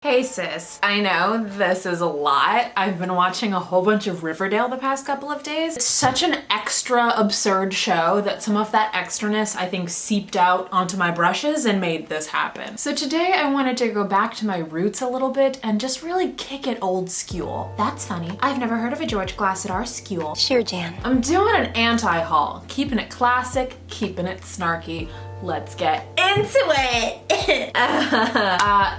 Hey sis, I know this is a lot. I've been watching a whole bunch of Riverdale the past couple of days. It's such an extra absurd show that some of that extraness I think seeped out onto my brushes and made this happen. So today I wanted to go back to my roots a little bit and just really kick it old school. That's funny. I've never heard of a George class at our school. Sure, Jan. I'm doing an anti-haul, keeping it classic, keeping it snarky. Let's get into it.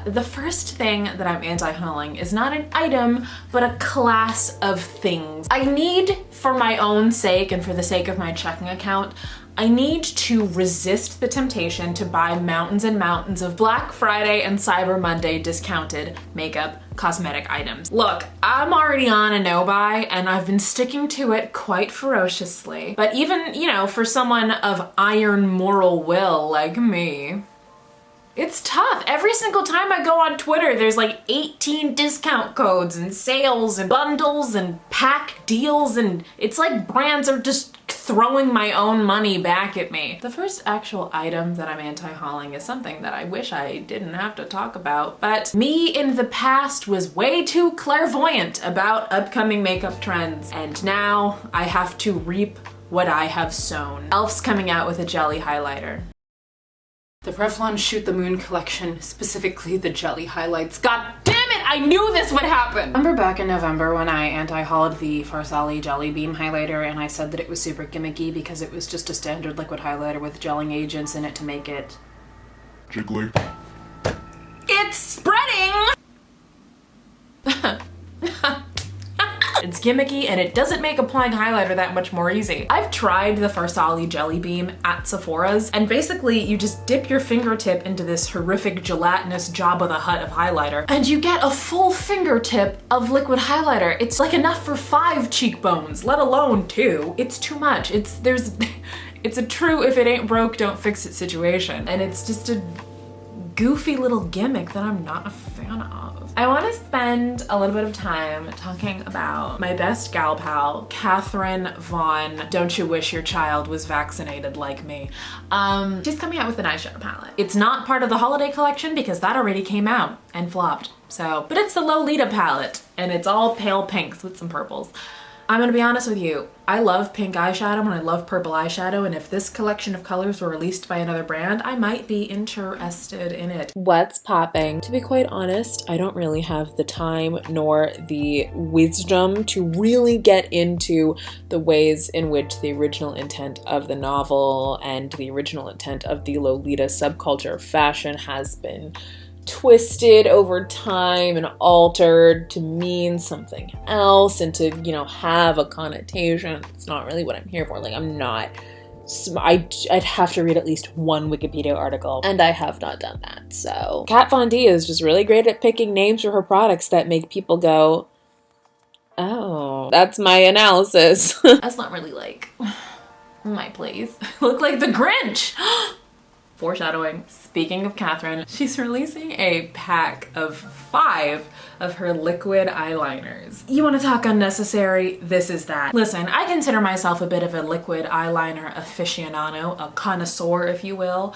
The first thing that I'm anti-hauling is not an item, but a class of things. I need, for my own sake and for the sake of my checking account, I need to resist the temptation to buy mountains and mountains of Black Friday and Cyber Monday discounted makeup cosmetic items. Look, I'm already on a no-buy and I've been sticking to it quite ferociously. But even, you know, for someone of iron moral will like me, it's tough. Every single time I go on Twitter, there's like 18 discount codes and sales and bundles and pack deals, and it's like brands are just throwing my own money back at me. The first actual item that I'm anti-hauling is something that I wish I didn't have to talk about, but me in the past was way too clairvoyant about upcoming makeup trends, and now I have to reap what I have sown. e.l.f.'s coming out with a jelly highlighter. The Revlon Shoot the Moon collection, specifically the jelly highlights. God damn it, I knew this would happen! Remember back in November when I anti-hauled the Farsali Jelly Beam highlighter and I said that it was super gimmicky because it was just a standard liquid highlighter with gelling agents in it to make it jiggly. It's spreading! It's gimmicky and it doesn't make applying highlighter that much more easy. I've tried the Farsali Jelly Beam at Sephora's, and basically you just dip your fingertip into this horrific gelatinous Jabba the Hutt of highlighter and you get a full fingertip of liquid highlighter. It's like enough for 5 cheekbones, let alone 2. It's too much. It's a true if it ain't broke, don't fix it situation. And it's just a goofy little gimmick that I'm not a fan of. I want to spend a little bit of time talking about my best gal pal, Catherine Vaughn. Don't you wish your child was vaccinated like me? She's coming out with an eyeshadow palette. It's not part of the holiday collection because that already came out and flopped. So, but it's the Lolita palette and it's all pale pinks with some purples. I'm gonna be honest with you, I love pink eyeshadow and I love purple eyeshadow, and if this collection of colors were released by another brand, I might be interested in it. What's popping? To be quite honest, I don't really have the time nor the wisdom to really get into the ways in which the original intent of the novel and the original intent of the Lolita subculture of fashion has been twisted over time and altered to mean something else and to, you know, have a connotation. It's not really what I'm here for. Like, I'm not, I'd have to read at least one Wikipedia article, and I have not done that. So Kat Von D is just really great at picking names for her products that make people go, oh, that's my analysis. That's not really like my place. I look like the Grinch. Foreshadowing. Speaking of Catherine, she's releasing a pack of 5 of her liquid eyeliners. You want to talk unnecessary? This is that. Listen, I consider myself a bit of a liquid eyeliner aficionado, a connoisseur, if you will,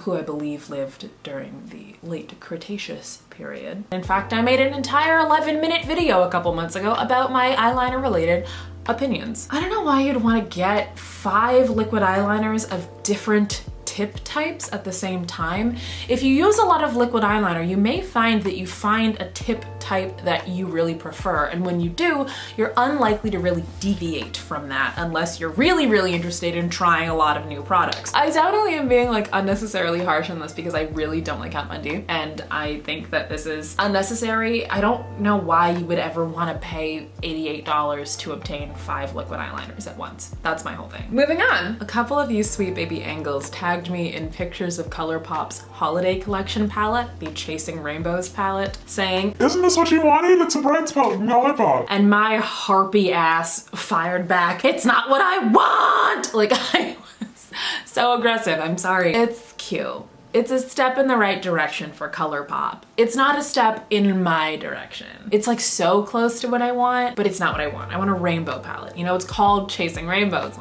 who I believe lived during the late Cretaceous period. In fact, I made an entire 11-minute video a couple months ago about my eyeliner related opinions. I don't know why you'd want to get 5 liquid eyeliners of different tip types at the same time. If you use a lot of liquid eyeliner, you may find that you find a tip type that you really prefer, and when you do, you're unlikely to really deviate from that unless you're really, really interested in trying a lot of new products. I definitely am being like unnecessarily harsh on this because I really don't like Kat Von D, and I think that this is unnecessary. I don't know why you would ever want to pay $88 to obtain 5 liquid eyeliners at once. That's my whole thing. Moving on. A couple of you sweet baby angles tagged me in pictures of ColourPop's holiday collection palette, the Chasing Rainbows palette, saying, "Isn't this what you wanted? It's a brand palette from ColourPop." And my harpy ass fired back, "It's not what I want!" Like, I was so aggressive, I'm sorry. It's cute. It's a step in the right direction for ColourPop. It's not a step in my direction. It's like so close to what I want, but it's not what I want. I want a rainbow palette. You know, it's called Chasing Rainbows.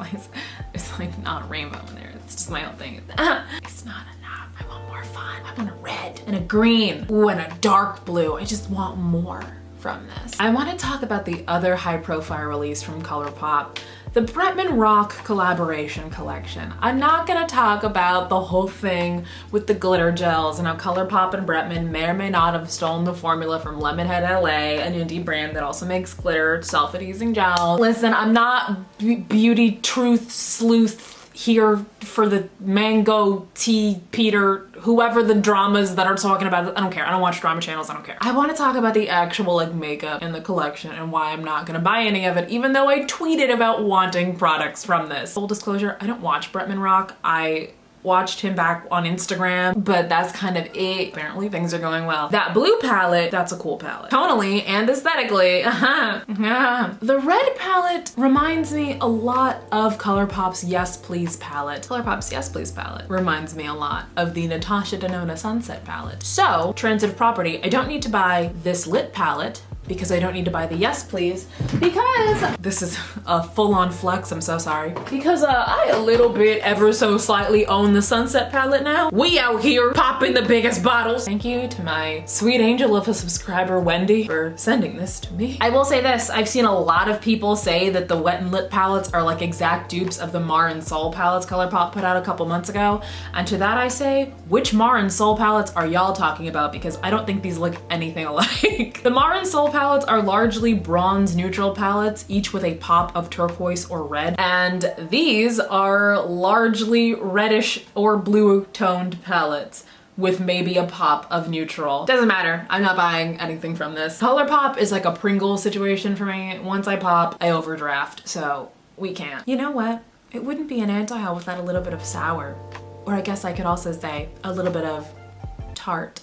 It's like not a rainbow in there. It's just my own thing. It's not enough. I want more more fun. I want a red and a green. Ooh, and a dark blue. I just want more from this. I want to talk about the other high profile release from ColourPop, the Bretman Rock collaboration collection. I'm not gonna talk about the whole thing with the glitter gels and how ColourPop and Bretman may or may not have stolen the formula from Lemonhead LA, an indie brand that also makes glitter self-adhesing gel. Listen, I'm not beauty truth sleuth here for the mango tea Peter, whoever the dramas that are talking about it. I don't care. I don't watch drama channels. I don't care. I want to talk about the actual like makeup in the collection and why I'm not gonna buy any of it, even though I tweeted about wanting products from this. Full disclosure, I don't watch Bretman Rock. I watched him back on Instagram, but that's kind of it. Apparently things are going well. That blue palette, that's a cool palette. Tonally and aesthetically, The red palette reminds me a lot of ColourPop's Yes Please palette. ColourPop's Yes Please palette reminds me a lot of the Natasha Denona Sunset palette. So, transitive property, I don't need to buy this lit palette because I don't need to buy the Yes Please, because this is a full-on flex, I'm so sorry. Because I a little bit ever so slightly own the Sunset palette now. We out here popping the biggest bottles. Thank you to my sweet angel of a subscriber, Wendy, for sending this to me. I will say this, I've seen a lot of people say that the Wet n Lit palettes are like exact dupes of the Mar and Soul palettes ColourPop put out a couple months ago. And to that I say, which Mar and Soul palettes are y'all talking about? Because I don't think these look anything alike. The Mar and Soul palettes are largely bronze neutral palettes, each with a pop of turquoise or red. And these are largely reddish or blue toned palettes with maybe a pop of neutral. Doesn't matter, I'm not buying anything from this. ColourPop is like a Pringle situation for me. Once I pop, I overdraft, so we can't. You know what? It wouldn't be an anti-haul without a little bit of sour. Or I guess I could also say a little bit of tart.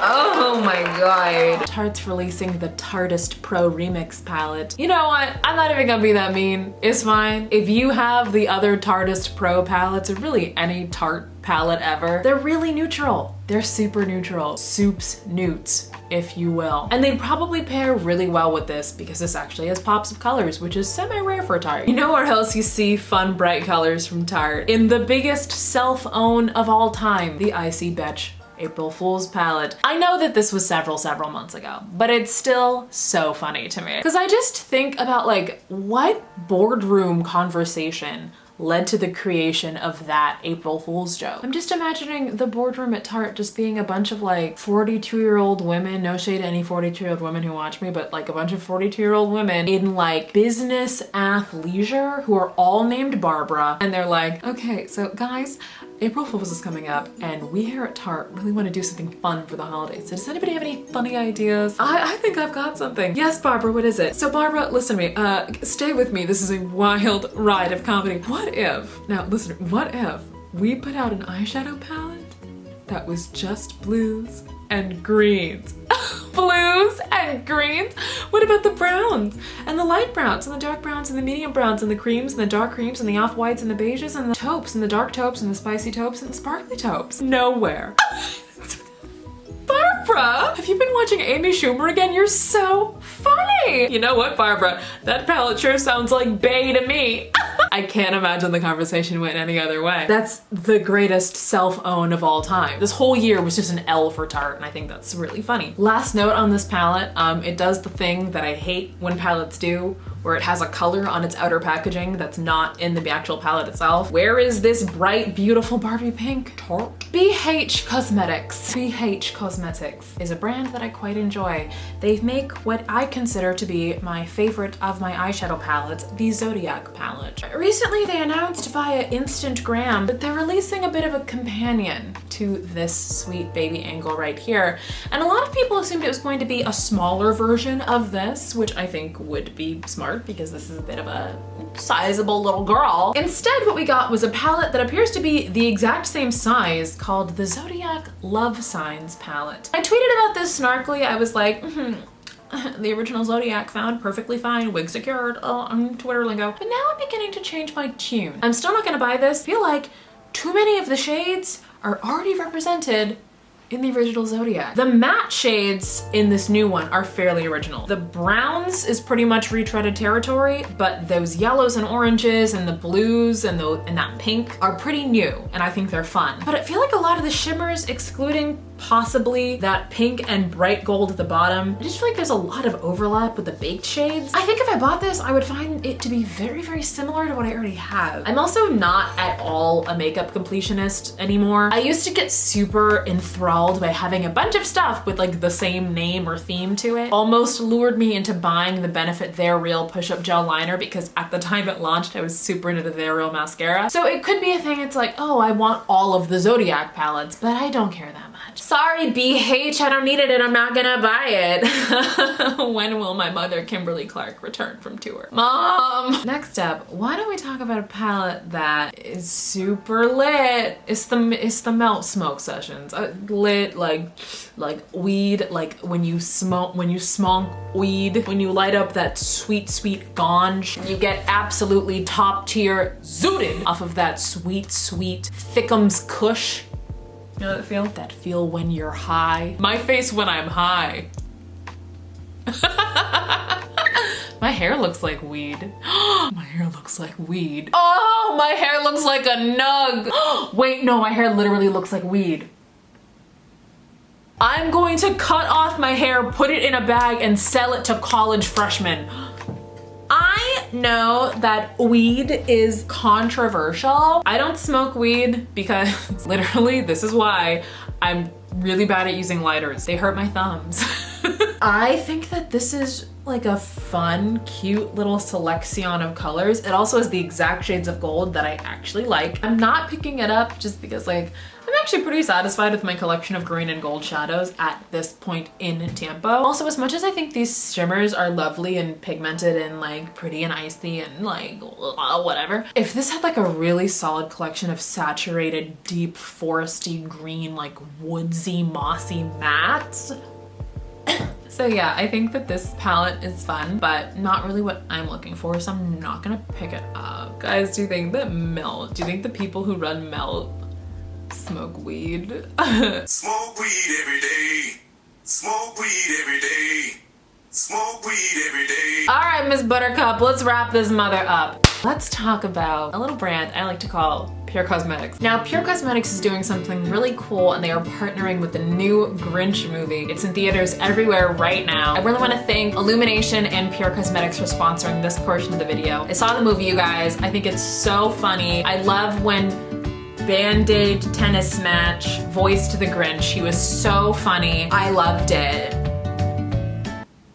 Oh my god. Tarte's releasing the Tarteist Pro Remix palette. You know what? I'm not even gonna be that mean. It's fine. If you have the other Tarteist Pro palettes, or really any Tarte palette ever, they're really neutral. They're super neutral. Soups, newts, if you will. And they'd probably pair really well with this because this actually has pops of colors, which is semi-rare for Tarte. You know where else you see fun, bright colors from Tarte? In the biggest self-own of all time, the Icy Betch April Fool's palette. I know that this was several months ago, but it's still so funny to me. Because I just think about like, what boardroom conversation led to the creation of that April Fool's joke? I'm just imagining the boardroom at Tarte just being a bunch of like 42-year-old women, no shade to any 42-year-old women who watch me, but like a bunch of 42-year-old women in like business athleisure who are all named Barbara. And they're like, okay, so guys, April Fool's is coming up and we here at Tarte really want to do something fun for the holidays. So does anybody have any funny ideas? I think I've got something. Yes, Barbara, what is it? So Barbara, listen to me, stay with me. This is a wild ride of comedy. What if, now listen, what if we put out an eyeshadow palette that was just blues and greens? Blues and greens? What about the browns and the light browns and the dark browns and the medium browns and the creams and the dark creams and the off-whites and the beiges and the taupes and the dark taupes and the spicy taupes and the sparkly taupes? Nowhere. Barbara, have you been watching Amy Schumer again? You're so funny. You know what, Barbara? That palette sure sounds like bae to me. I can't imagine the conversation went any other way. That's the greatest self-own of all time. This whole year was just an L for Tarte, and I think that's really funny. Last note on this palette, it does the thing that I hate when palettes do, where it has a color on its outer packaging that's not in the actual palette itself. Where is this bright, beautiful Barbie pink? Tarte. BH Cosmetics. BH Cosmetics is a brand that I quite enjoy. They make what I consider to be my favorite of my eyeshadow palettes, the Zodiac palette. Recently they announced via Instagram that they're releasing a bit of a companion to this sweet baby angle right here. And a lot of people assumed it was going to be a smaller version of this, which I think would be smart because this is a bit of a sizable little girl. Instead, what we got was a palette that appears to be the exact same size called the Zodiac Love Signs palette. I tweeted about this snarkily. I was like, the original Zodiac found perfectly fine, wig secured, on Twitter lingo. But now I'm beginning to change my tune. I'm still not gonna buy this. I feel like too many of the shades are already represented in the original Zodiac. The matte shades in this new one are fairly original. The browns is pretty much retreaded territory, but those yellows and oranges and the blues and that pink are pretty new, and I think they're fun. But I feel like a lot of the shimmers, excluding possibly that pink and bright gold at the bottom, I just feel like there's a lot of overlap with the baked shades. I think if I bought this, I would find it to be very, very similar to what I already have. I'm also not at all a makeup completionist anymore. I used to get super enthralled by having a bunch of stuff with like the same name or theme to it. Almost lured me into buying the Benefit They're Real push-up gel liner because at the time it launched, I was super into the They're Real mascara. So it could be a thing, it's like, oh, I want all of the Zodiac palettes, but I don't care that much. Sorry, BH, I don't need it and I'm not gonna buy it. When will my mother, Kimberly Clark, return from tour? Mom! Next up, why don't we talk about a palette that is super lit? It's the Melt Smoke Sessions. Lit like weed, like when you smoke weed, when you light up that sweet, sweet ganj, you get absolutely top tier zooted off of that sweet, sweet thickums kush. You know that feel? That feel when you're high. My face when I'm high. My hair looks like weed. My hair looks like weed. Oh, my hair looks like a nug. Wait, no, my hair literally looks like weed. I'm going to cut off my hair, put it in a bag, and sell it to college freshmen. I know that weed is controversial. I don't smoke weed because literally this is why I'm really bad at using lighters. They hurt my thumbs. I think that this is like a fun, cute little selection of colors. It also has the exact shades of gold that I actually like. I'm not picking it up just because like, I'm actually pretty satisfied with my collection of green and gold shadows at this point in tempo. Also, as much as I think these shimmers are lovely and pigmented and like pretty and icy and like whatever, if this had like a really solid collection of saturated, deep, foresty green, like woodsy, mossy mattes, so yeah, I think that this palette is fun, but not really what I'm looking for, so I'm not gonna pick it up. Guys, do you think the people who run Melt smoke weed? Smoke weed every day. Smoke weed every day. Smoke weed every day. All right, Miss Buttercup, let's wrap this mother up. Let's talk about a little brand I like to call Pure Cosmetics. Now, Pure Cosmetics is doing something really cool and they are partnering with the new Grinch movie. It's in theaters everywhere right now. I really want to thank Illumination and Pure Cosmetics for sponsoring this portion of the video. I saw the movie, you guys. I think it's so funny. I love when Band-Aid tennis match voiced the Grinch. He was so funny. I loved it.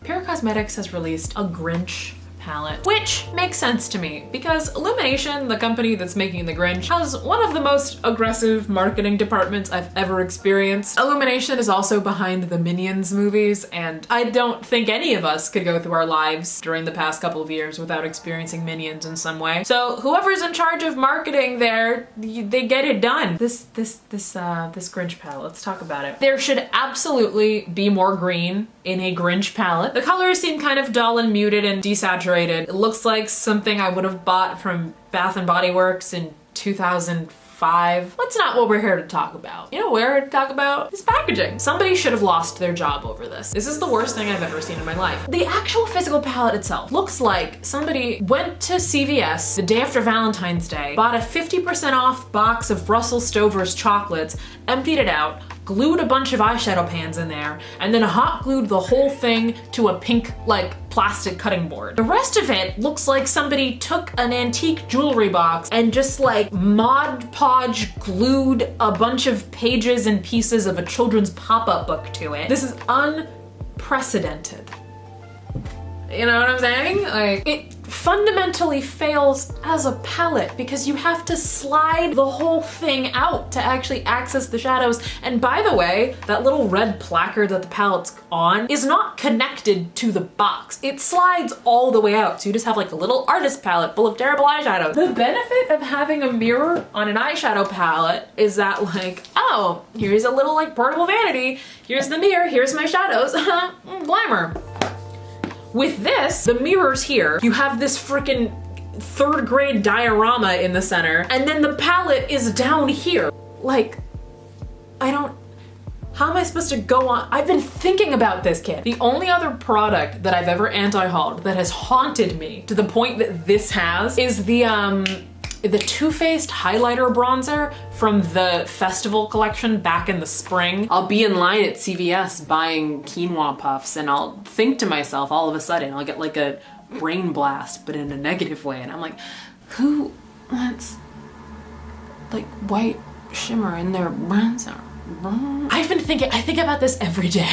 Pure Cosmetics has released a Grinch palette, which makes sense to me because Illumination, the company that's making the Grinch, has one of the most aggressive marketing departments I've ever experienced. Illumination is also behind the Minions movies, and I don't think any of us could go through our lives during the past couple of years without experiencing Minions in some way. So whoever's in charge of marketing there, they get it done. This Grinch palette, let's talk about it. There should absolutely be more green in a Grinch palette. The colors seem kind of dull and muted and desaturated. It looks like something I would have bought from Bath & Body Works in 2005. That's not what we're here to talk about. You know what we're here to talk about? Is packaging. Somebody should have lost their job over this. This is the worst thing I've ever seen in my life. The actual physical palette itself looks like somebody went to CVS the day after Valentine's Day, bought a 50% off box of Russell Stover's chocolates, emptied it out, glued a bunch of eyeshadow pans in there, and then hot glued the whole thing to a pink, like, plastic cutting board. The rest of it looks like somebody took an antique jewelry box and just like Mod Podge glued a bunch of pages and pieces of a children's pop-up book to it. This is unprecedented. You know what I'm saying? Like, it fundamentally fails as a palette because you have to slide the whole thing out to actually access the shadows. And by the way, that little red placard that the palette's on is not connected to the box. It slides all the way out. So you just have like a little artist palette full of terrible eyeshadows. The benefit of having a mirror on an eyeshadow palette is that like, oh, here's a little like portable vanity. Here's the mirror, here's my shadows, glamour. With this, the mirror's here. You have this freaking third grade diorama in the center, and then the palette is down here. Like, I don't How am I supposed to go on? I've been thinking about this, kid. The only other product that I've ever anti-hauled that has haunted me to the point that this has is the Too Faced highlighter bronzer from the festival collection back in the spring. I'll be in line at CVS buying quinoa puffs and I'll think to myself all of a sudden, I'll get like a brain blast, but in a negative way. And I'm like, who wants like white shimmer in their bronzer? I've been thinking, I think about this every day.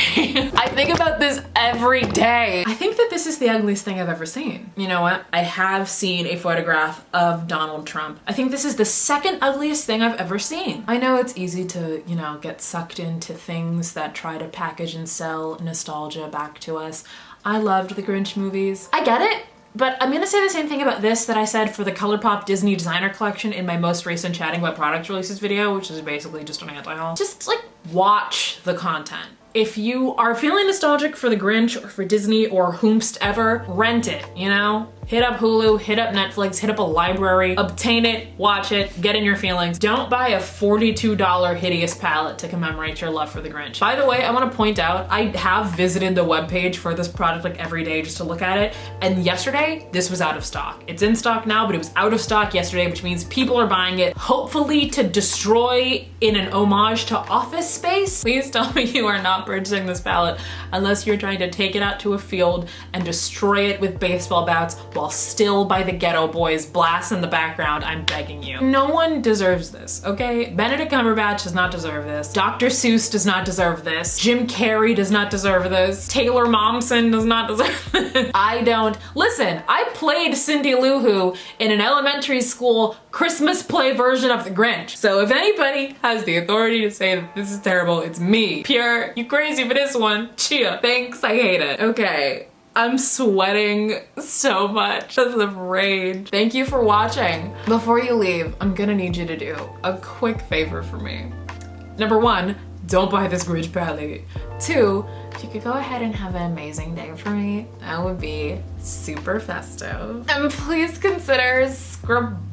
I think about this every day. I think that this is the ugliest thing I've ever seen. You know what? I have seen a photograph of Donald Trump. I think this is the second ugliest thing I've ever seen. I know it's easy to, you know, get sucked into things that try to package and sell nostalgia back to us. I loved the Grinch movies. I get it. But I'm gonna say the same thing about this that I said for the ColourPop Disney Designer Collection in my most recent Chatting About Products Releases video, which is basically just an anti-haul. Just like watch the content. If you are feeling nostalgic for the Grinch or for Disney or whomst ever, rent it, you know? Hit up Hulu, hit up Netflix, hit up a library, obtain it, watch it, get in your feelings. Don't buy a $42 hideous palette to commemorate your love for the Grinch. By the way, I wanna point out, I have visited the webpage for this product like every day just to look at it, and yesterday, this was out of stock. It's in stock now, but it was out of stock yesterday, which means people are buying it, hopefully to destroy in an homage to Office Space. Please tell me you are not purchasing this palette unless you're trying to take it out to a field and destroy it with baseball bats while Still by the Ghetto Boys blasts in the background. I'm begging you. No one deserves this, okay? Benedict Cumberbatch does not deserve this. Dr. Seuss does not deserve this. Jim Carrey does not deserve this. Taylor Momsen does not deserve this. I don't. Listen, I played Cindy Lou Who in an elementary school Christmas play version of The Grinch. So if anybody has the authority to say that this is terrible, it's me. Pure, you crazy for this one. Chia. Thanks, I hate it. Okay. I'm sweating so much because of rage. Thank you for watching. Before you leave, I'm gonna need you to do a quick favor for me. Number one, don't buy this Grinch palette. Two, if you could go ahead and have an amazing day for me, that would be super festive. And please consider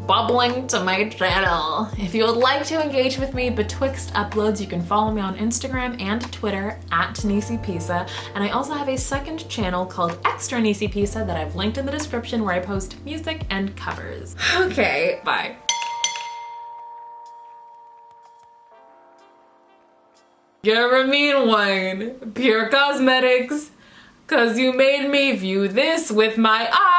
bubbling to my channel. If you would like to engage with me betwixt uploads, you can follow me on Instagram and Twitter at Nisi Pisa. And I also have a second channel called Extra Nisi Pisa that I've linked in the description where I post music and covers. Okay, bye. You're a mean one. Pure Cosmetics. 'Cause you made me view this with my eyes.